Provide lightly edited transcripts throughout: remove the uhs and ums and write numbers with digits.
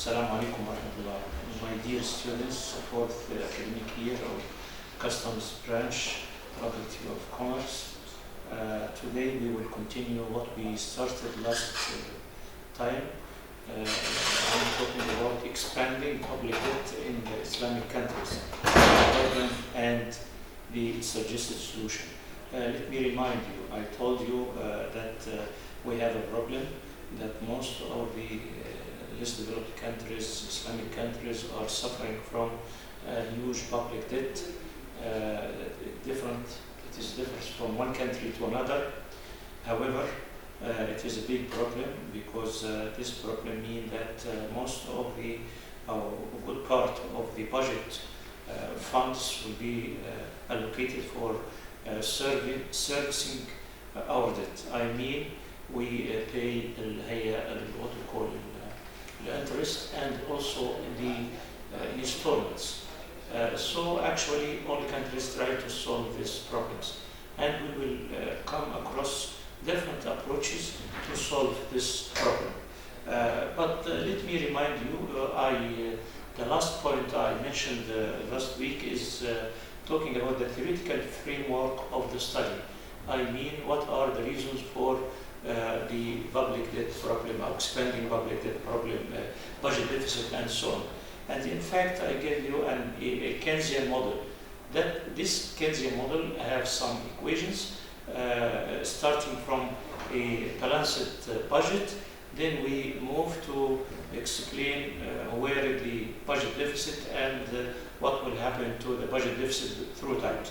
Assalamu alaikum wa rahmatullah. My dear students, fourth academic year of Customs Branch, Faculty of Commerce. Today we will continue what we started last time. I'm talking about expanding public debt in the Islamic countries, the problem and the suggested solution. Let me remind you, I told you that we have a problem that most of the less developed countries, Islamic countries, are suffering from huge public debt. It differs from one country to another. However, it is a big problem because this problem means that most of the, a good part of the budget funds will be allocated for servicing our debt. I mean, we pay what we call the interest and also the installments. So actually all countries try to solve these problems, and we will come across different approaches to solve this problem. But let me remind you, the last point I mentioned last week is talking about the theoretical framework of the study. I mean, what are the reasons for the public debt problem, expanding public debt problem, budget deficit, and so on. And in fact, I gave you a Keynesian model. This Keynesian model has some equations starting from a balanced budget. Then we move to explain where the budget deficit and what will happen to the budget deficit through time.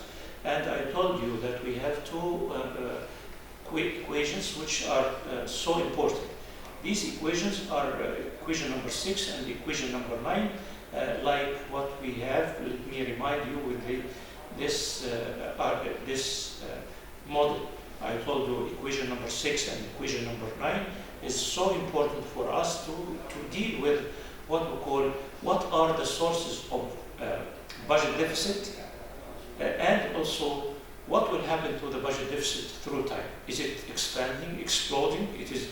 And I told you that we have two equations which are so important. These equations are equation number 6 and equation number 9, like what we have. Let me remind you with this model. I told you equation number 6 and equation number 9 is so important for us to deal with what we call what are the sources of budget deficit and also what will happen to the budget deficit through time. Is it expanding, exploding? It is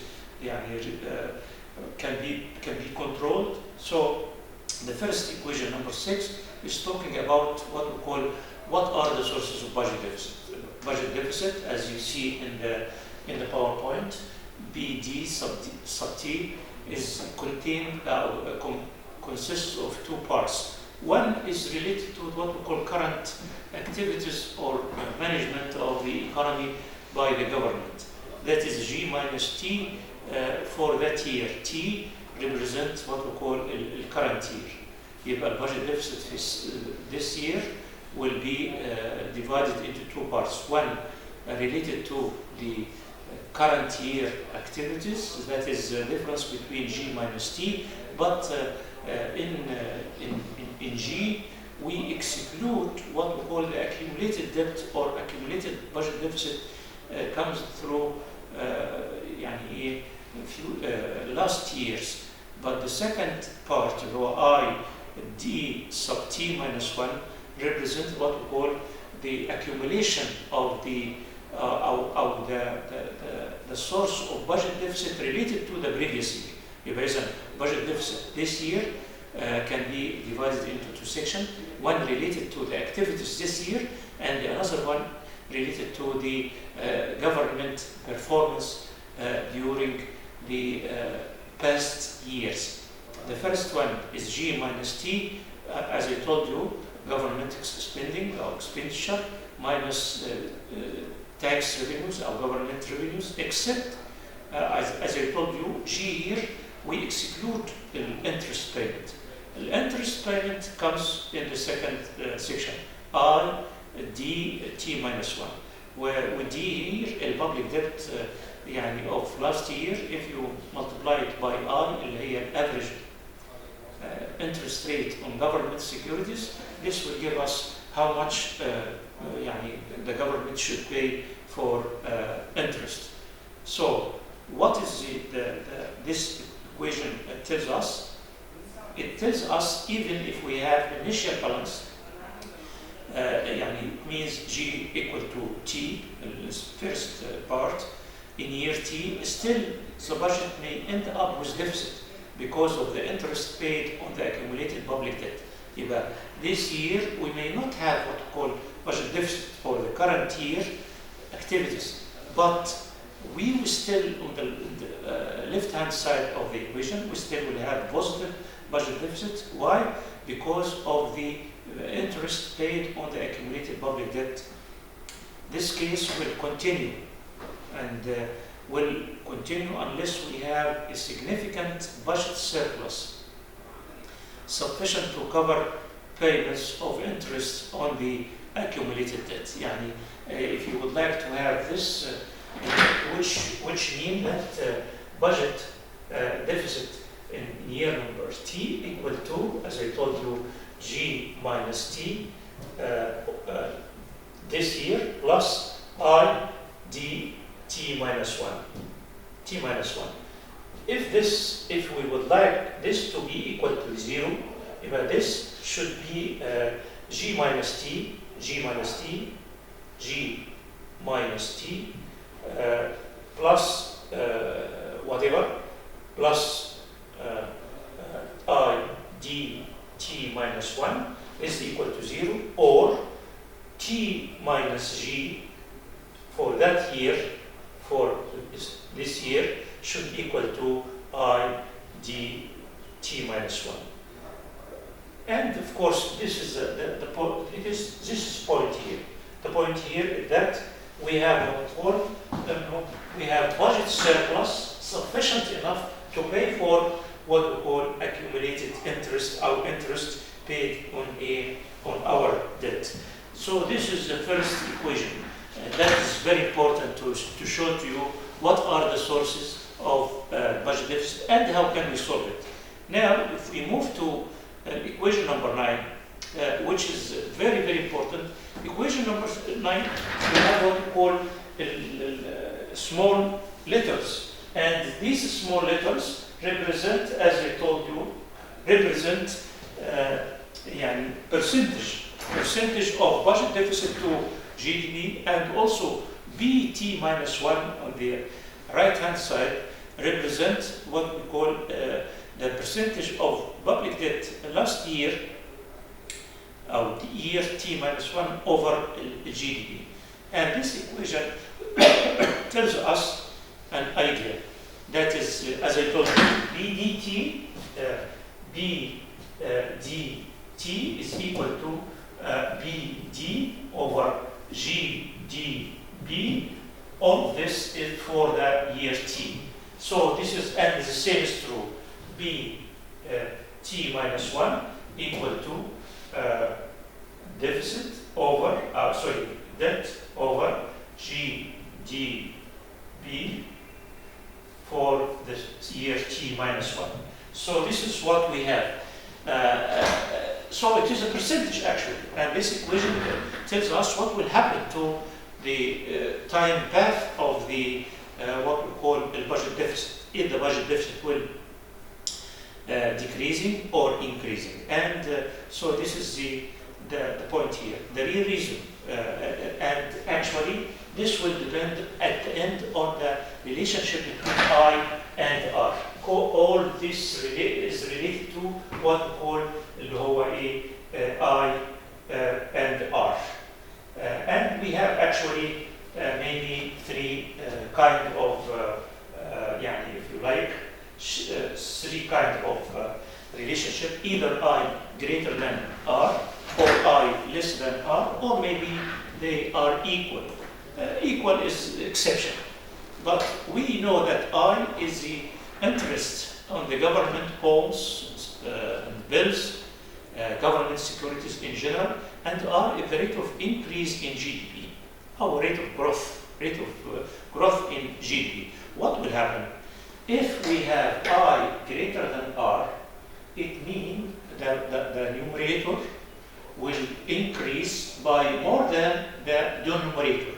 can be controlled. So the first equation, number 6, is talking about what we call what are the sources of budget deficit. Budget deficit, as you see in the PowerPoint, BD sub T is consists of two parts. One is related to what we call current activities or management of the economy by the government. That is G minus T for that year. T represents what we call the current year. The budget deficit this year will be divided into two parts. One related to the current year activities, that is the difference between G minus T, but in G, we exclude what we call the accumulated debt or accumulated budget deficit comes through last years. But the second part, rho I, D sub T minus 1, represents what we call the accumulation of the source of budget deficit related to the previous year. If there is a budget deficit this year, can be divided into two sections, one related to the activities this year and another one related to the government performance during the past years. The first one is G minus T, as I told you, government spending or expenditure minus tax revenues or government revenues, except, as I told you, G here, we exclude the interest payment. The interest payment comes in the second section, I, D, T minus 1, where with D here, the public debt of last year, if you multiply it by I, the average interest rate on government securities, this will give us how much the government should pay for interest. So what is this equation tells us? It tells us even if we have initial balance, it means G equal to T, this first part, in year T, still the budget may end up with deficit. because of the interest paid on the accumulated public debt. This year we may not have what we call budget deficit for the current year activities, but we will still, on the left-hand side of the equation, we still will have positive budget deficit. Why? Because of the interest paid on the accumulated public debt. This case will continue, and will continue unless we have a significant budget surplus sufficient to cover payments of interest on the accumulated debt. If you would like to have this, which mean that budget deficit in year number T equal to, as I told you, G minus T this year plus I D T minus 1. T minus 1. If we would like this to be equal to 0, this should be G minus T, G minus T, G minus T, plus whatever, plus I D T minus 1 is equal to 0, or T minus G for that year, for this year, should be equal to I D T minus 1. And of course, this is the point. This is point here. The point here is that we have we have budget surplus sufficient enough to pay for what we call accumulated interest, our interest paid on our debt. So this is the first equation. That is very important to show to you what are the sources of budget deficit and how can we solve it. Now, if we move to equation number 9, which is very, very important. Equation number 9, we have what we call small letters. And these small letters represent, as I told you, represent percentage of budget deficit to GDP, and also BT minus 1 on the right-hand side represents what we call the percentage of public debt last year, the year T minus 1 over the GDP. And this equation tells us an idea. That is, as I told you, BDT, BDT is equal to BD over GDP. All this is for the year T. So this is, and the same is true. B T minus 1 equal to deficit over, debt over GDP for the year T minus 1. So this is what we have. So it is a percentage actually, and this equation tells us what will happen to the time path of the what we call the budget deficit. If the budget deficit will decreasing or increasing, and so this is the point here. The real reason, and actually this will depend at the end on the relationship between I and R. All this is related to what we call I and R. And we have actually maybe three kind of, if you like, three kind of relationship, either I greater than R, or I less than R, or maybe they are equal. Equal is exception. But we know that I is the interest on the government bonds and bills, government securities in general, and R is the rate of increase in GDP, our rate of growth in GDP. What will happen? If we have I greater than R, it means that the numerator will increase by more than the denominator.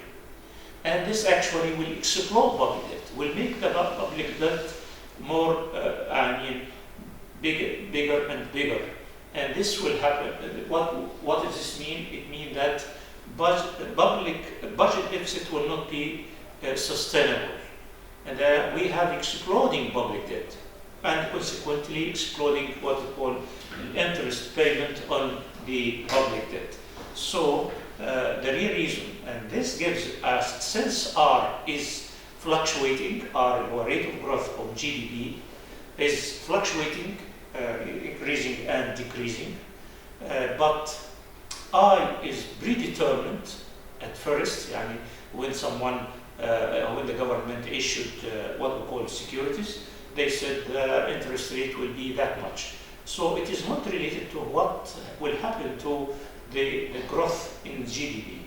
And this actually will explode public debt, will make the public debt more, bigger and bigger. And this will happen. What does this mean? It means that budget deficit will not be sustainable. And we have exploding public debt. and consequently exploding what we call interest payment on the public debt. So the real reason, and this gives us, since R is fluctuating, R, or rate of growth of GDP, is fluctuating, increasing and decreasing, but I is predetermined at first. Yani when when the government issued what we call securities, they said the interest rate will be that much. So it is not related to what will happen to the growth in GDP.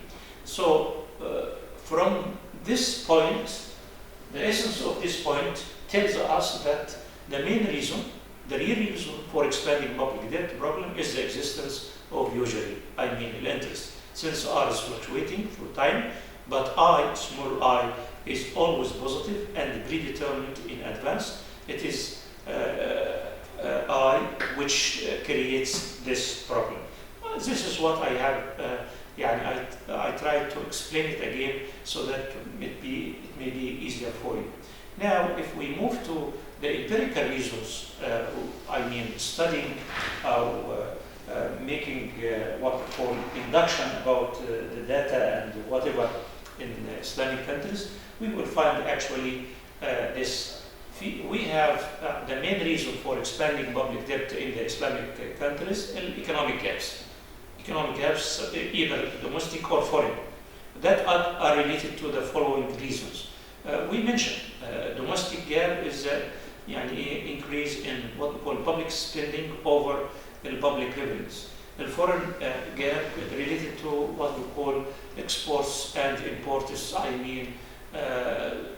So from this point, the essence of this point tells us that the main reason, the real reason for expanding public debt problem is the existence of interest. Since R is fluctuating through time, but I, small I, is always positive and predetermined in advance. It is I which creates this problem. This is what I have, I tried to explain it again so that it may be easier for you. Now, if we move to the empirical reasons, studying making what we call induction about the data and whatever in Islamic countries, we will find actually this. We have the main reason for expanding public debt in the Islamic countries, economic gaps. Economic gaps, either domestic or foreign, that are related to the following reasons. We mentioned domestic gap is increase in what we call public spending over the public revenues. The foreign gap related to what we call exports and imports,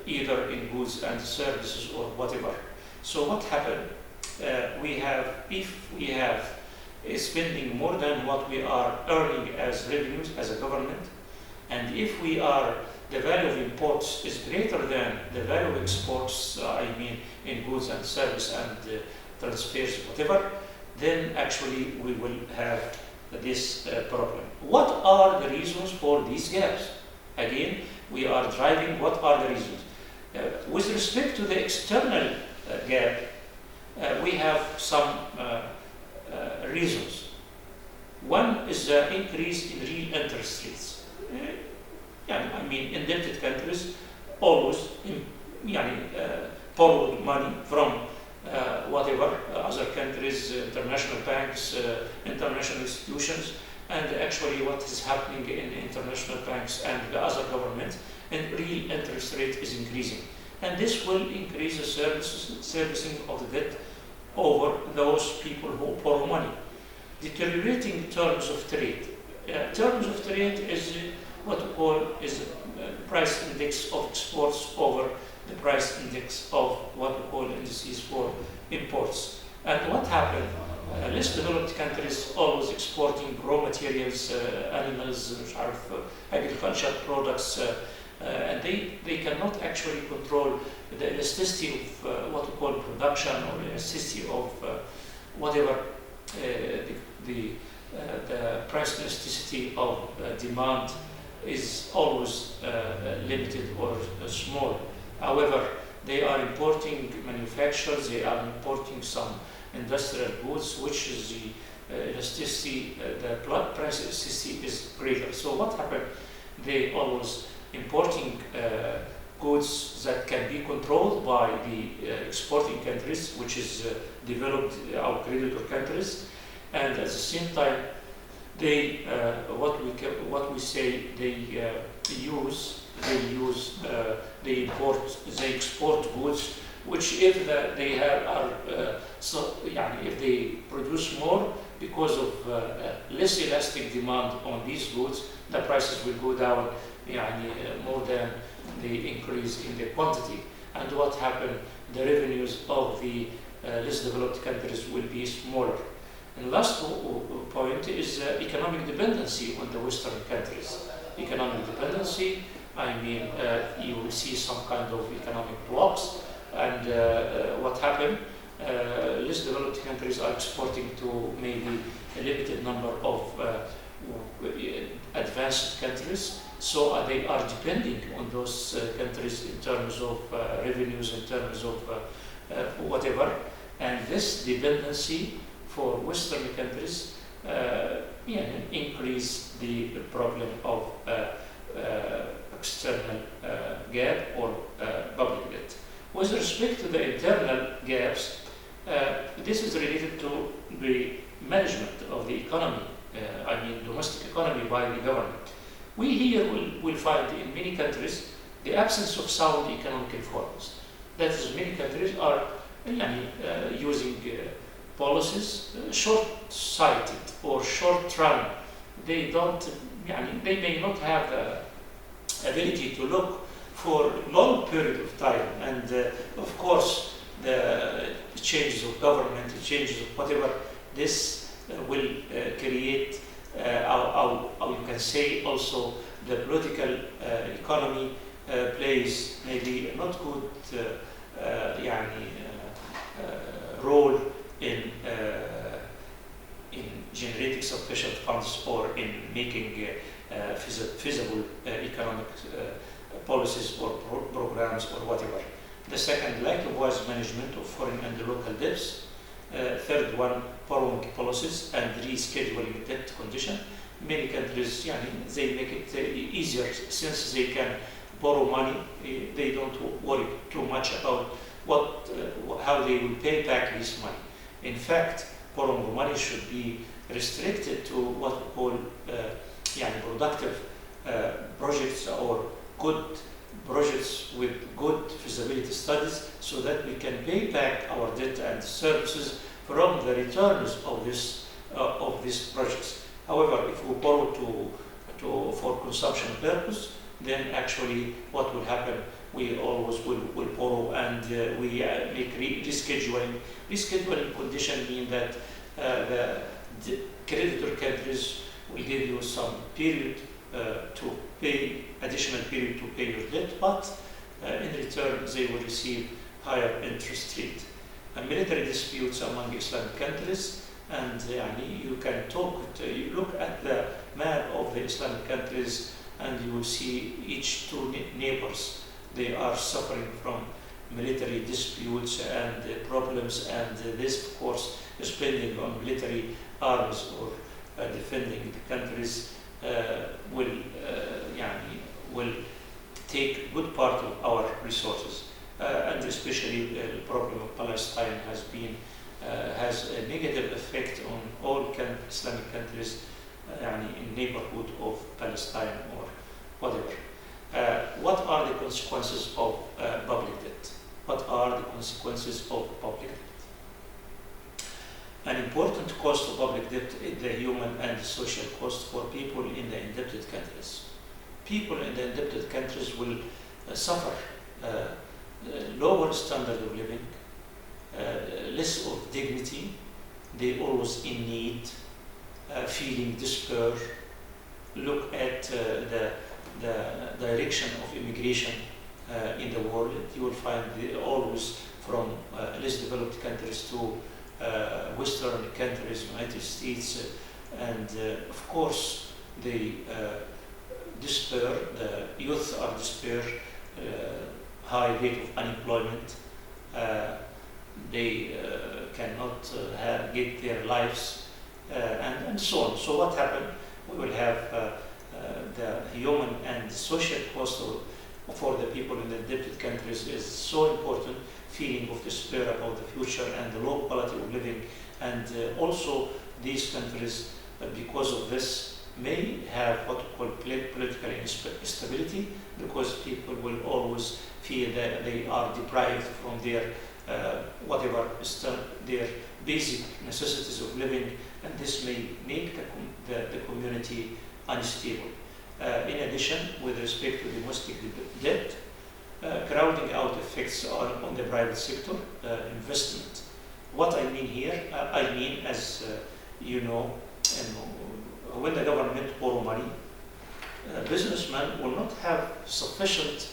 either in goods and services or whatever. So what happened? If we have spending more than what we are earning as revenues as a government, and if the value of imports is greater than the value of exports, in goods and service and transfers, whatever, then actually we will have this problem. What are the reasons for these gaps? Again, we are driving what are the reasons. With respect to the external gap, we have some reasons. One is the increase in real interest rates. Indebted countries always borrow money from whatever other countries, international banks, international institutions, and actually what is happening in international banks and the other governments, and real interest rate is increasing. And this will increase the servicing of the debt over those people who borrow money. Deteriorating terms of trade. Terms of trade is what we call is price index of exports over the price index of what we call indices for imports. And what happened? Less developed countries always exporting raw materials, animals, agricultural products, and they cannot actually control the elasticity of what we call production, or elasticity of whatever the price elasticity of demand is always limited or small. However, they are importing manufacturers, they are importing some industrial goods, which is the elasticity, the price elasticity is greater. So what happened? They always importing goods that can be controlled by the exporting countries, which is developed our creditor countries, and at the same time, they they export goods, which if if they produce more because of less elastic demand on these goods, the prices will go down more than the increase in the quantity. And what happened? The revenues of the less developed countries will be smaller. And last point is economic dependency on the Western countries. Economic dependency, you will see some kind of economic blocks, and what happened? Less developed countries are exporting to maybe a limited number of advanced countries, so they are depending on those countries in terms of revenues, in terms of whatever, and this dependency for Western countries increase the problem of external gap or public debt. With respect to the internal gaps, this is related to the management of the economy, domestic economy by the government. We here will find in many countries the absence of sound economic reforms. That is, many countries are using policies short-sighted or short-run. They may not have the ability to look for long period of time, and of course the changes of government, the changes of whatever, this will create, you can say also the political economy plays maybe a not good role in generating sufficient funds or in making feasible economic policies or programs or whatever. The second, lack of wise management of foreign and local debts. Third one, borrowing policies and rescheduling debt condition. Many countries, they make it easier since they can borrow money. They don't worry too much about how they will pay back this money. In fact, borrowing money should be restricted to what we call productive projects or good projects with good feasibility studies, so that we can pay back our debt and services from the returns of these projects. However, if we borrow for consumption purpose, then actually what will happen? We always will borrow, and we make rescheduling. Rescheduling condition mean that the creditor countries will give you some period to pay, additional period to pay your debt, but in return they will receive higher interest rate. Military disputes among Islamic countries, and you can you look at the map of the Islamic countries, and you will see each two neighbors. They are suffering from military disputes and problems, and this, of course, spending on military arms or defending the countries will take good part of our resources, and especially the problem of Palestine has a negative effect on all Islamic countries in neighborhood of Palestine or whatever. What are the consequences of public debt? What are the consequences of public debt? An important cost of public debt is the human and social cost for people in the indebted countries. People in the indebted countries will suffer lower standard of living, less of dignity. They always in need, feeling despair. Look at the direction of immigration in the world. You will find always from less developed countries to Western countries, United States, and of course they despair. The youth are despair, high rate of unemployment. They cannot get their lives, and so on. So what happened? We will have the human and social cost for the people in the indebted countries is so important, feeling of despair about the future and the low quality of living, and also these countries, because of this, may have what we call political instability, because people will always feel that they are deprived from their their basic necessities of living, and this may make the community unstable. In addition, with respect to domestic debt, crowding out effects on the private sector investment. What I mean here, I mean, as you know, when the government borrow money, businessmen will not have sufficient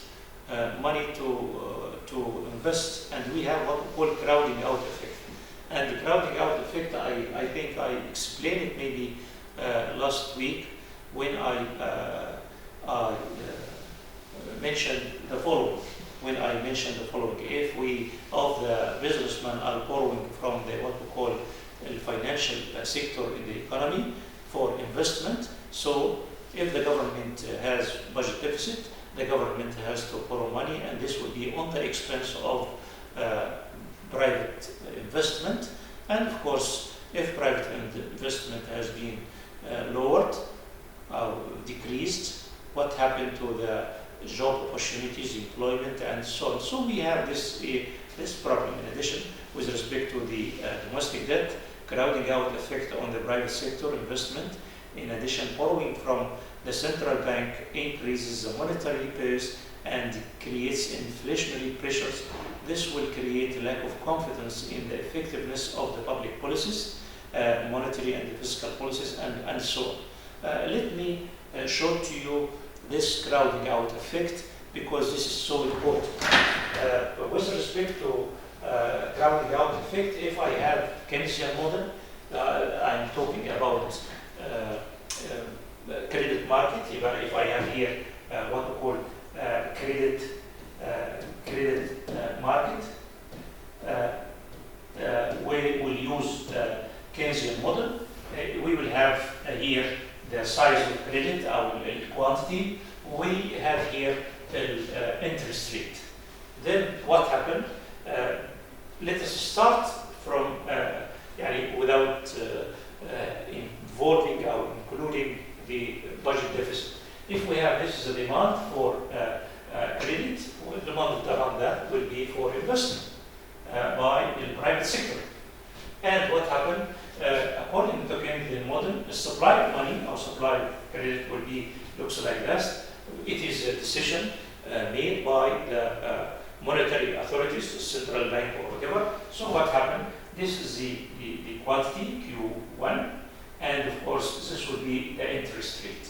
money to invest, and we have what we call crowding out effect. And the crowding out effect, I think I explained it maybe last week when I mentioned the following. when I mentioned the following. If we, of the businessmen are borrowing from the what we call the financial sector in the economy for investment, so if the government has budget deficit, the government has to borrow money, and this will be on the expense of private investment. And of course, if private investment has been lowered or decreased, what happened to the job opportunities, employment, and so on. So we have this problem. In addition, with respect to the domestic debt, crowding out effect on the private sector investment. In addition, borrowing from the central bank increases the monetary base and creates inflationary pressures. This will create a lack of confidence in the effectiveness of the public policies, monetary and fiscal policies, and so on. Let me show to you this crowding out effect, because this is so important. With respect to crowding out effect, if I have Keynesian model, I'm talking about credit market. If I have here what we call credit market, we will use Keynesian model. We will have here the size of credit, our quantity. We have here interest rate. Then what happened? Let us start from without involving or including the budget deficit. If we have this is a demand for credit, the demand around that will be for investment by the private sector. And what happened? According to the Keynesian model, the supply of money or supply of credit will be looks like this. It is a decision made by the monetary authorities, the central bank or whatever. So what happened? This is the quantity Q1, and of course this will be the interest rate.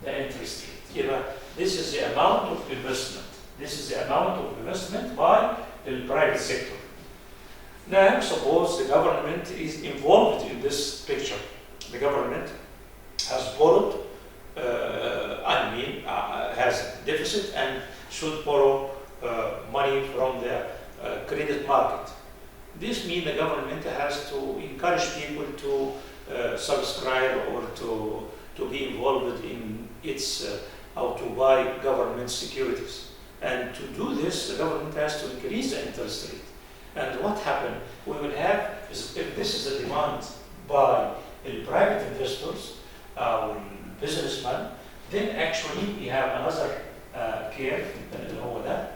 The interest rate. This is the amount of investment. This is the amount of investment by the private sector. Now, suppose the government is involved in this picture. The government has borrowed, has deficit and should borrow money from the credit market. This means the government has to encourage people to subscribe or to be involved in its how to buy government securities. And to do this, the government has to increase the interest rate. And what happened? We will have, if this is a demand by the private investors, businessmen, then actually we have another curve اللي هو ده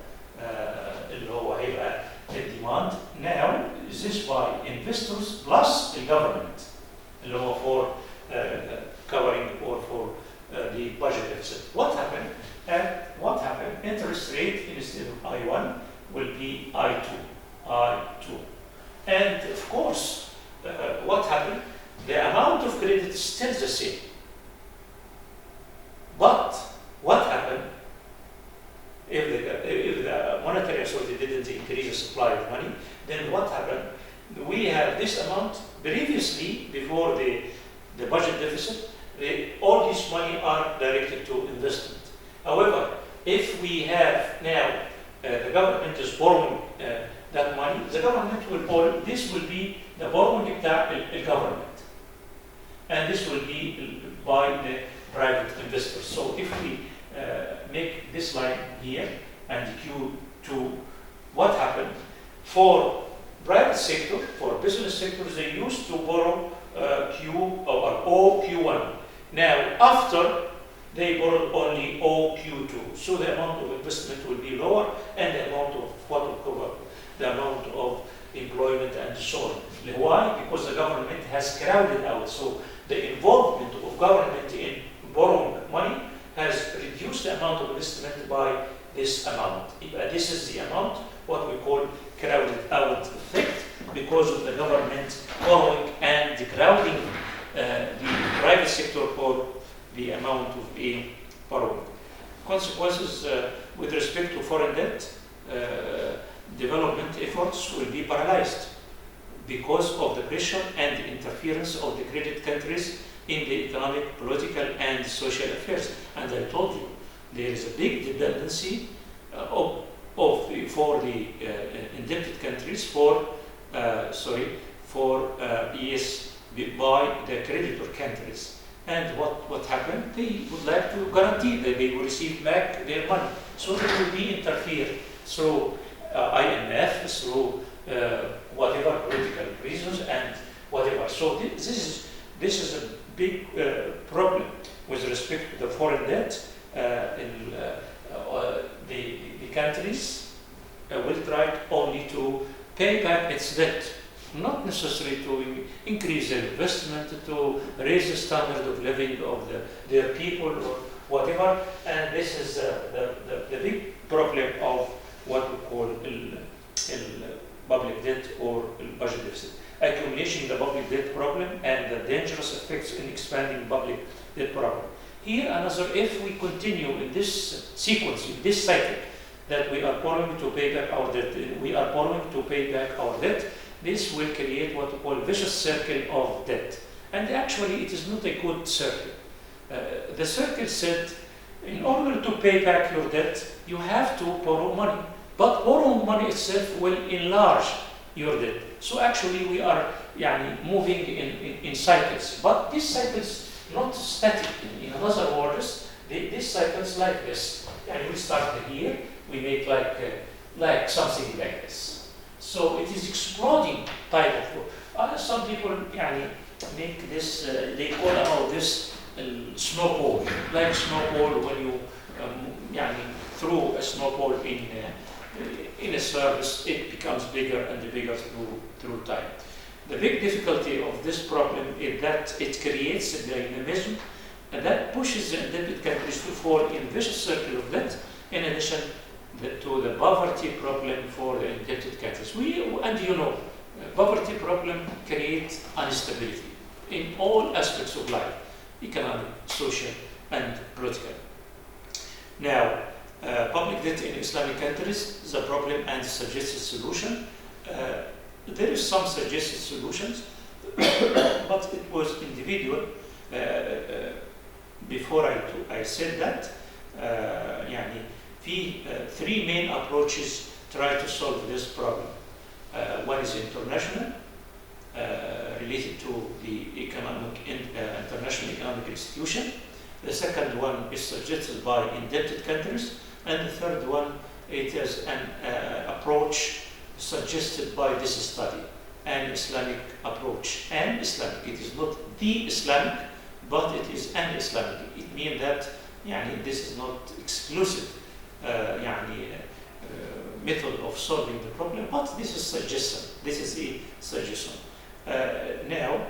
اللي هو هيبقى الديماند. Now is this by investors plus the government اللي هو for covering or for the budget deficit. What happened? Interest rate instead of I1 will be I2. And of course, what happened? The amount of credit is still the same. But what happened if the monetary authority didn't increase the supply of money? Then what happened? We have this amount previously, before the budget deficit, all this money are directed to investment. However, if we have now the government is borrowing that money, the government will borrow, this will be the borrowing of the government. And this will be by the private investors. So if we make this line here and Q2, what happened? For private sector, for business sectors, they used to borrow Q or OQ1. Now, after they borrowed only OQ2, so the amount of investment will be lower, and the amount of what will cover the amount of employment and so on. Why? Because the government has crowded out. So the involvement of government in borrowing money has reduced the amount of investment by this amount. This is the amount, what we call crowded out effect, because of the government borrowing and crowding the private sector for the amount of borrowing. Consequences with respect to foreign debt, development efforts will be paralyzed because of the pressure and interference of the credit countries in the economic, political, and social affairs. And I told you, there is a big dependency of the for the indebted countries for yes, by the creditor countries. And what happened? They would like to guarantee that they will receive back their money. So they will be interfered through IMF, through whatever political reasons and whatever. So this is a big problem with respect to the foreign debt. The countries will try only to pay back its debt, not necessarily to increase their investment, to raise the standard of living of their people or whatever. And this is the big problem of what we call public debt or budget deficit. Accumulation the public debt problem and the dangerous effects in expanding public debt problem. Here another, if we continue in this sequence, in this cycle, that we are borrowing to pay back our debt, this will create what we call vicious circle of debt. And actually it is not a good circle. The circle said, in order to pay back your debt, you have to borrow money. But borrowing money itself will enlarge your debt. So actually we are moving in cycles. But these cycles not static. In other words, these cycles like this. And we start here, we make like something like this. So it is exploding type of. Some people make this. They call about this snowball, like snowball when you throw a snowball in a surface, it becomes bigger and bigger through time. The big difficulty of this problem is that it creates a dynamism and that pushes the indebted countries to fall in a vicious circle of debt, in addition to the poverty problem for the indebted countries. Poverty problem creates instability in all aspects of life, economic, social, and political. Now, public debt in Islamic countries is a problem and suggested solution. There is some suggested solutions, but it was individual. Before I said that, three main approaches try to solve this problem. One is international, related to the international economic institution. The second one is suggested by indebted countries, and the third one, it is an approach suggested by this study, an Islamic approach. An Islamic, it is not the Islamic, but it is an Islamic. It means that this is not exclusive method of solving the problem, but this is suggestion. This is a suggestion. Now,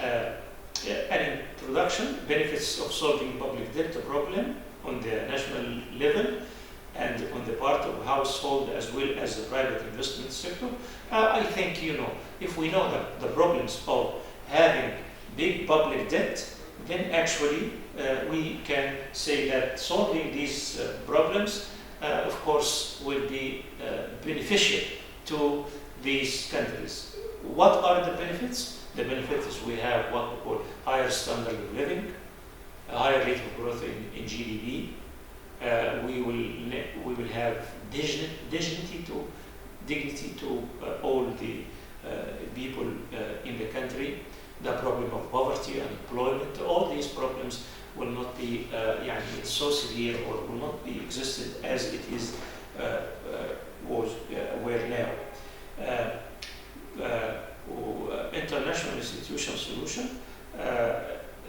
an introduction, benefits of solving public debt problem on the national level and on the part of household as well as the private investment sector. I think, if we know the problems of having big public debt, then actually we can say that solving these problems, of course, will be beneficial to these countries. What are the benefits? The benefits we have what we call higher standard of living, a higher rate of growth in GDP. We will have dignity to all the people in the country. The problem of poverty, unemployment, all these problems will not be so severe or will not be existed as it is were now. International institution solution.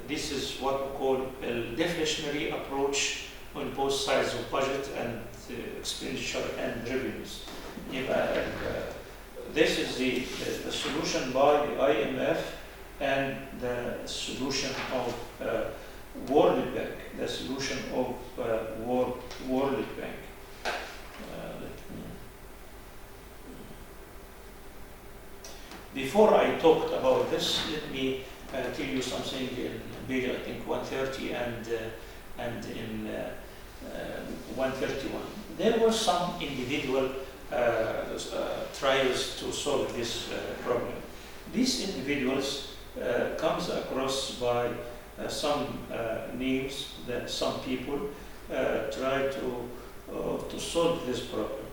This is what we call a deflationary approach on both sides of budget and expenditure and revenues. This is the solution by the IMF and the solution of World Bank. The solution of World Bank. Before I talked about this, let me tell you something in page, I think, 130 and in 131. There were some individual trials to solve this problem. These individuals comes across by some names that some people try to solve this problem.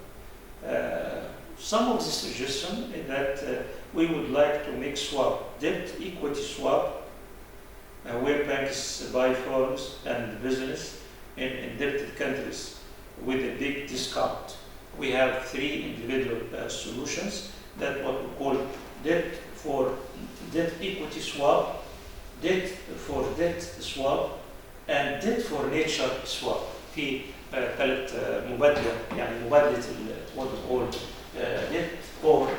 Some of the suggestion is that we would like to make swap, debt equity swap, where banks buy firms and business in indebted countries with a big discount. We have 3 individual solutions that what we call debt for debt equity swap, debt for debt swap, and debt for nature swap. في ثلاث مبادلة يعني مبادلة what we call debt for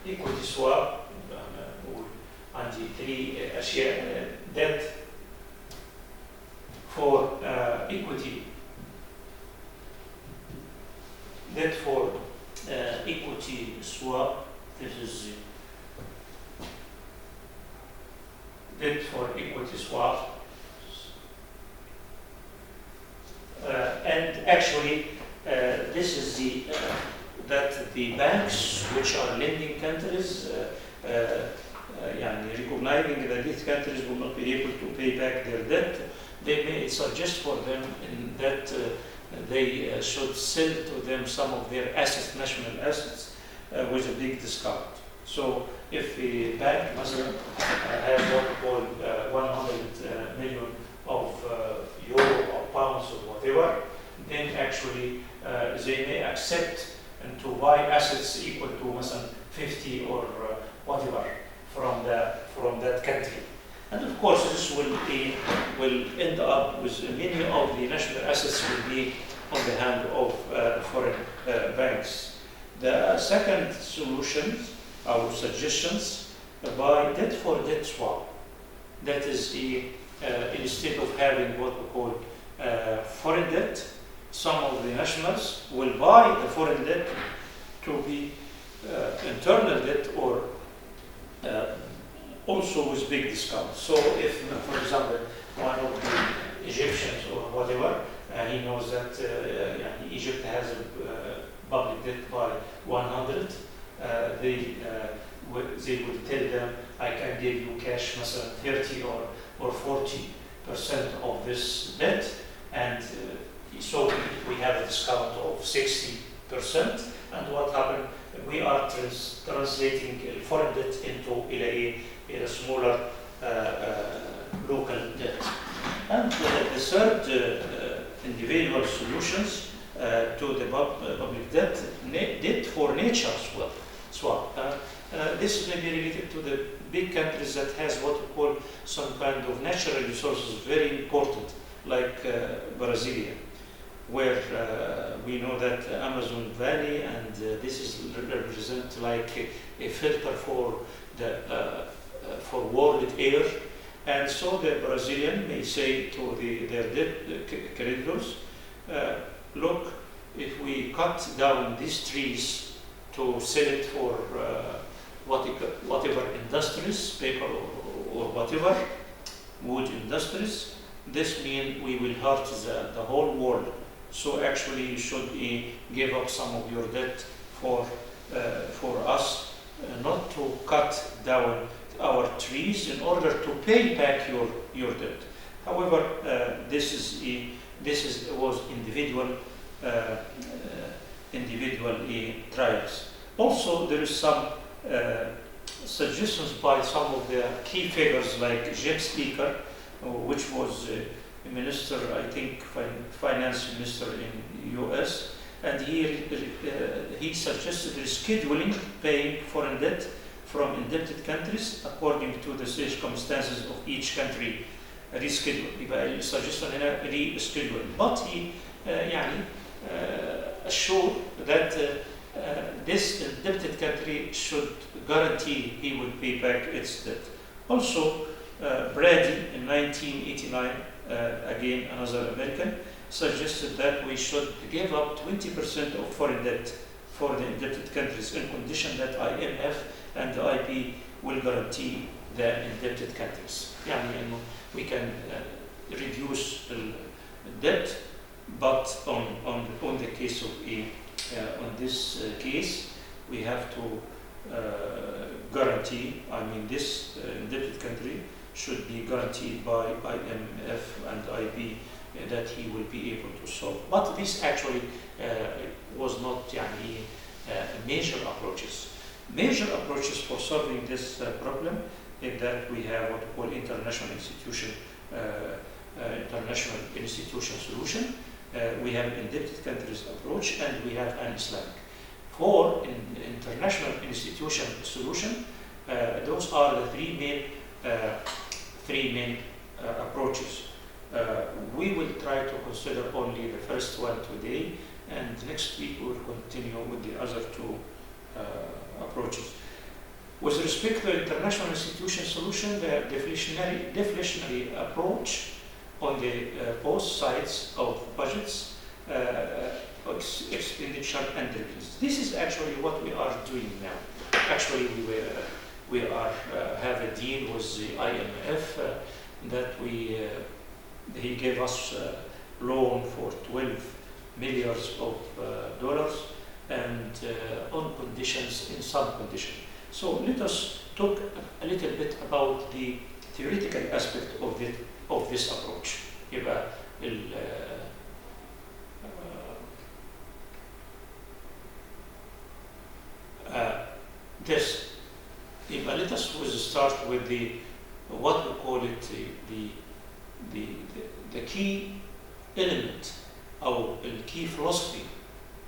equity swap. عندي 3 أشياء debt for equity, debt for equity swap. This is debt for equity swap. And actually, this is the that the banks which are lending countries, recognizing that these countries will not be able to pay back their debt, they may suggest for them in that they should sell to them some of their assets, national assets, with a big discount. So if a bank has what we call 100 million of euro or pounds or whatever, then actually they may accept and to buy assets equal to 50 or whatever from that country. And of course this will end up with many of the national assets will be on the hand of foreign banks. The second solution, our suggestions, by debt for debt swap. That is instead of having what we call foreign debt, some of the nationals will buy the foreign debt to be internal debt or also with big discounts. So if, for example, one of the Egyptians or whatever, he knows that Egypt has a public debt by 100, they will tell them, I can give you cash, 30 or 40% of this debt, and so we have a discount of 60%. And what happened? We are translating foreign debt into a smaller local debt. And the third individual solutions to the public debt, debt for nature swap. This may be related to the big countries that has what we call some kind of natural resources very important, like Brasilia, where we know that Amazon Valley, and this is represent like a filter for the for world air, and so the Brazilian may say to their debt creditors, look, if we cut down these trees to sell it for whatever industries, paper or whatever, wood industries, this means we will hurt the whole world. So actually you should give up some of your debt for us, not to cut down our trees in order to pay back your debt. However, this was individual trials. Also, there is some suggestions by some of the key figures like James Speaker, which was a minister, I think, finance minister in the US, and he suggested rescheduling paying foreign debt from indebted countries according to the circumstances of each country. Reschedule. يبقى السجستشن هنا reschedule. But he assured that this indebted country should guarantee he will pay back its debt. Also, Brady in 1989, again another American, suggested that we should give up 20% of foreign debt for the indebted countries in condition that IMF and the IP will guarantee the indebted countries. We can reduce the debt, but on the case of on this case, we have to guarantee. This indebted country should be guaranteed by IMF and IP that he will be able to solve. But this actually was not major approaches. Major approaches for solving this problem is that we have what we call international institution solution. We have indebted countries approach, and we have an Islamic. For international institution solution, those are the three main approaches. We will try to consider only the first one today, and next week we will continue with the other two approaches. With respect to international institution solution, the deflationary approach on the both sides of budgets, expenditure and revenues. This is actually what we are doing now. Actually, we have a deal with the IMF that he gave us a loan for $12 million and on conditions, in some conditions. So let us talk a little bit about the theoretical aspect of this approach. Let us start with what we call it the key element or the key philosophy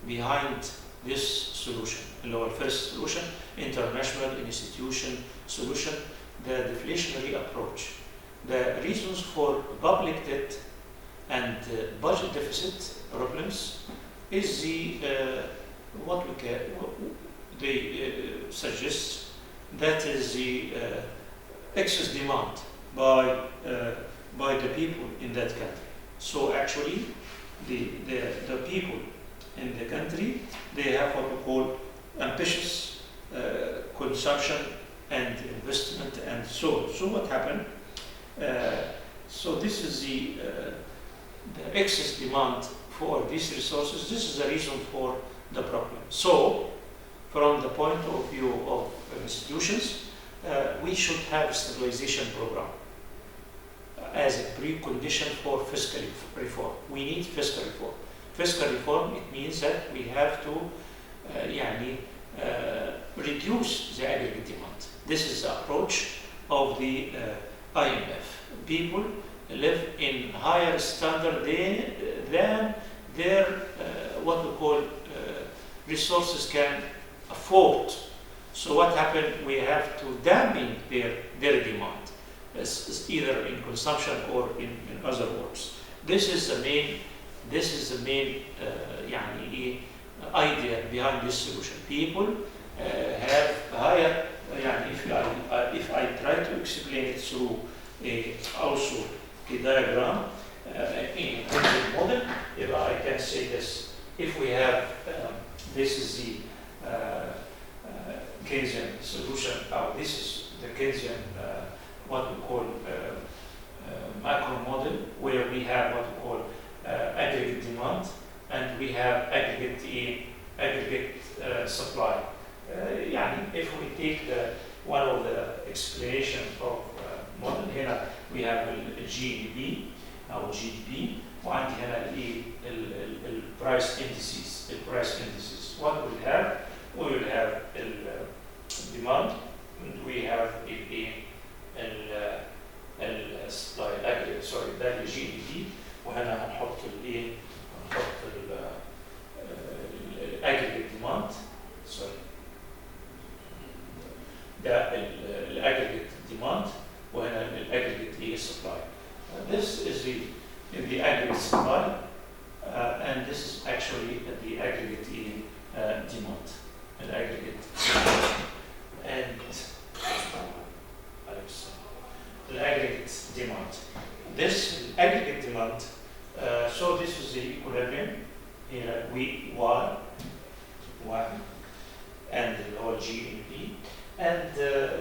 behind this solution. Our first solution, international institution solution, the deflationary approach. The reasons for public debt and budget deficit problems is they suggest that is the excess demand by the people in that country. So actually, the people in the country, they have what we call ambitious consumption and investment and so on. So what happened? So this is the excess demand for these resources. This is the reason for the problem. So from the point of view of institutions, we should have a stabilization program as a precondition for fiscal reform. We need fiscal reform. Fiscal reform, it means that we have to reduce the aggregate demand. This is the approach of the IMF. People live in higher standard than their what we call resources can afford. So what happened? We have to dampen their demand, either in consumption or in other words. This is the main idea behind this solution. People have higher. If I try to explain it through also a diagram in a model, if I can say this, if we have this is the Keynesian solution. This is the Keynesian what we call macro model, where we have what we call aggregate demand and we have aggregate supply. If we take one of the explanation of model here, we have GDP أو GDP وعندي هنا price indices. What we have? We will have demand and we have supply aggregate. Sorry, ده GDP وهنا هنحط aggregate demand. Sorry. ده aggregate demand وهنا aggregate supply. This is the aggregate supply, and this is actually the aggregate demand. The aggregate demand. And the aggregate demand. This aggregate demand. So this is the equilibrium. Here we y, and the whole GDP, and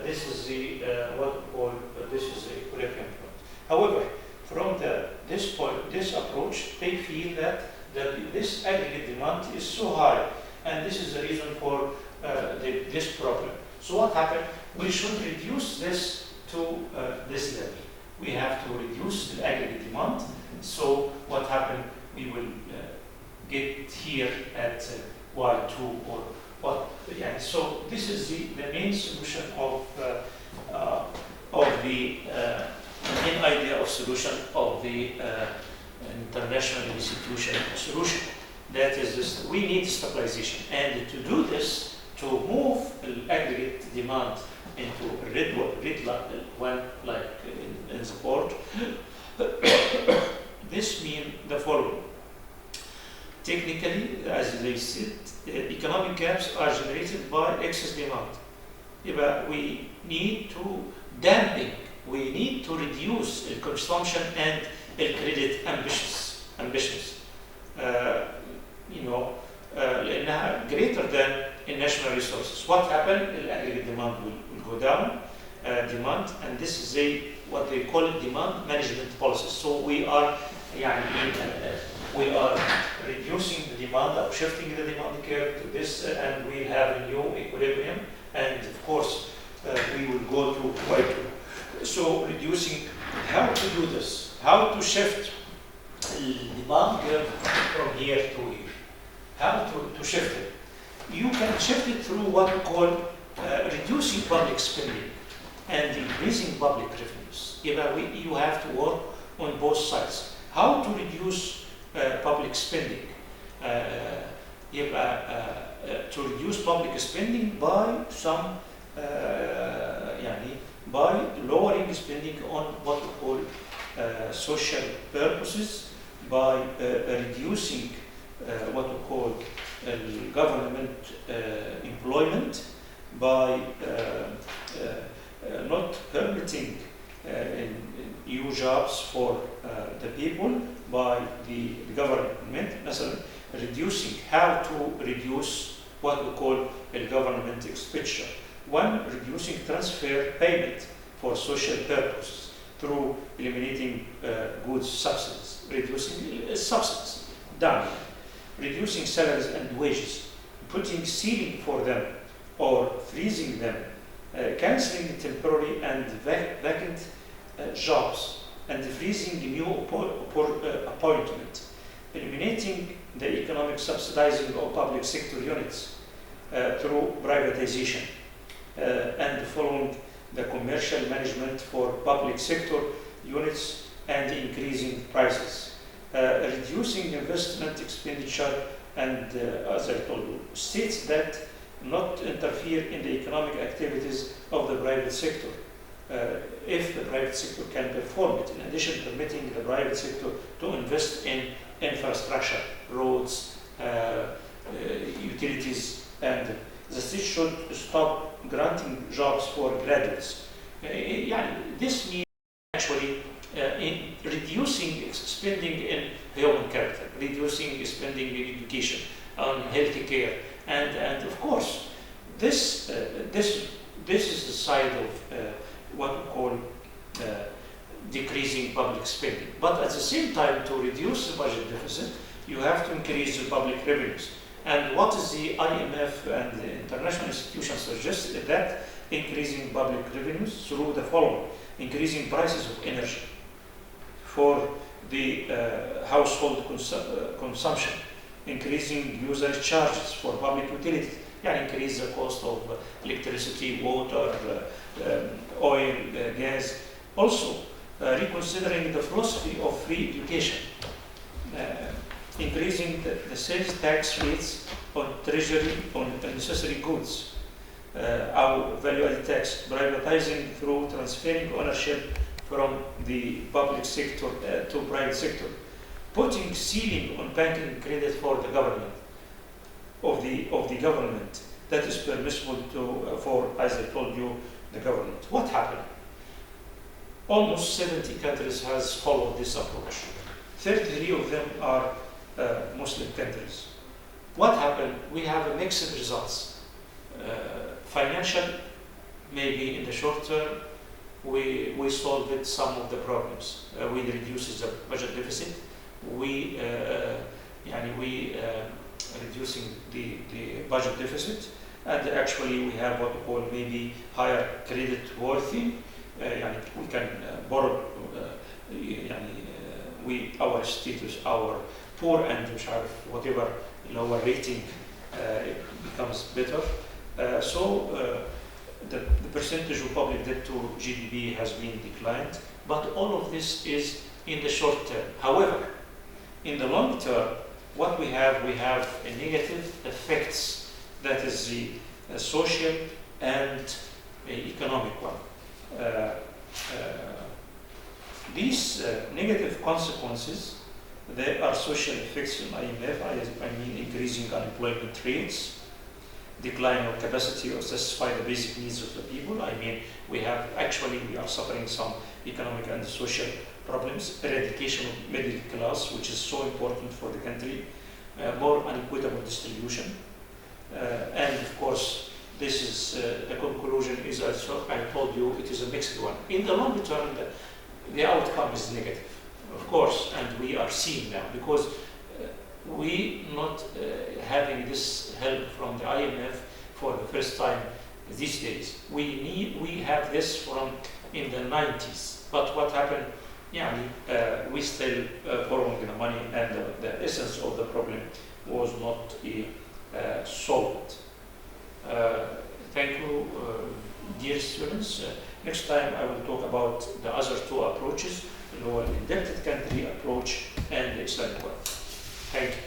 this is the what we call this is the equilibrium point. However, from this approach, they feel that this aggregate demand is so high, and this is the reason for this problem. So what happened? We should reduce this to this level. we have to reduce the aggregate demand. So what happened? We will get here at Y2 or what? Yeah. So this is the main solution of the main idea of solution of the international institution solution. That is this, we need stabilization, and to do this, to move the aggregate demand into a red one like in the port, this means the following. Technically, as they said, economic gaps are generated by excess demand. We need to dampen, we need to reduce the consumption and the credit ambitions. لأنها greater than national resources. What happened? The aggregate demand will go down, demand, and this is what they call it demand management policies. So we are reducing the demand or shifting the demand curve to this, and we have a new equilibrium, and of course we will go to Y2. So reducing, how to do this? How to shift the demand curve from here to here? How to shift it? You can shift it through what we call reducing public spending and increasing public revenues. You have to work on both sides. How to reduce public spending? To reduce public spending by some, by lowering spending on what we call social purposes, by reducing what we call government employment, by not permitting new jobs for the people, by the government, reducing, how to reduce what we call government expenditure. One, reducing transfer payment for social purposes through eliminating goods subsidies, reducing subsidies down, reducing salaries and wages, putting ceiling for them or freezing them, cancelling temporary and vacant jobs, and freezing new appointment, eliminating the economic subsidizing of public sector units through privatization, and following the commercial management for public sector units and increasing prices, reducing investment expenditure, and as I told you, states that not interfere in the economic activities of the private sector if the private sector can perform it. In addition, permitting the private sector to invest in infrastructure, roads, utilities, and the state should stop granting jobs for graduates. This means actually in reducing spending in human capital, reducing spending in education, on health care, and of course, this is the side of what we call decreasing public spending. But at the same time, to reduce the budget deficit, you have to increase the public revenues. And what is the IMF and the international institutions suggest is that increasing public revenues through the following: increasing prices of energy for the household consumption, increasing user charges for public utilities, increase the cost of electricity, water, oil, gas. Also, reconsidering the philosophy of free education, increasing the sales tax rates on treasury, on necessary goods, our value-added tax, privatizing through transferring ownership from the public sector to private sector, putting ceiling on banking credit for the government, of the government that is permissible for, as I told you, the government. What happened? Almost 70 countries has followed this approach. 33 of them are Muslim countries. What happened? We have a mixed results. Financial, maybe in the short term, we solved some of the problems. We reduced the budget deficit. We reducing the budget deficit, and actually we have what we call maybe higher credit worthy, يعني we can borrow يعني our status, our poor and مش عارف whatever اللي هو rating it becomes better. So the percentage of public debt to GDP has been declined, but all of this is in the short term. However, in the long term, what we have a negative effects, that is the social and economic one. These negative consequences, there are social effects in IMF, I mean increasing unemployment rates, decline of capacity to satisfy the basic needs of the people. I mean, we are suffering some economic and social problems, eradication of middle class, which is so important for the country, more unequitable distribution, and of course, this is the conclusion is also, I told you, it is a mixed one. In the long term, the outcome is negative, of course, and we are seeing now, because we not having this help from the IMF for the first time these days. We have this from in the 90s, but what happened? We still borrowing the money, and the essence of the problem was not solved. Thank you, dear students. Next time I will talk about the other two approaches, the indebted country approach and the Islamic one. Thank you.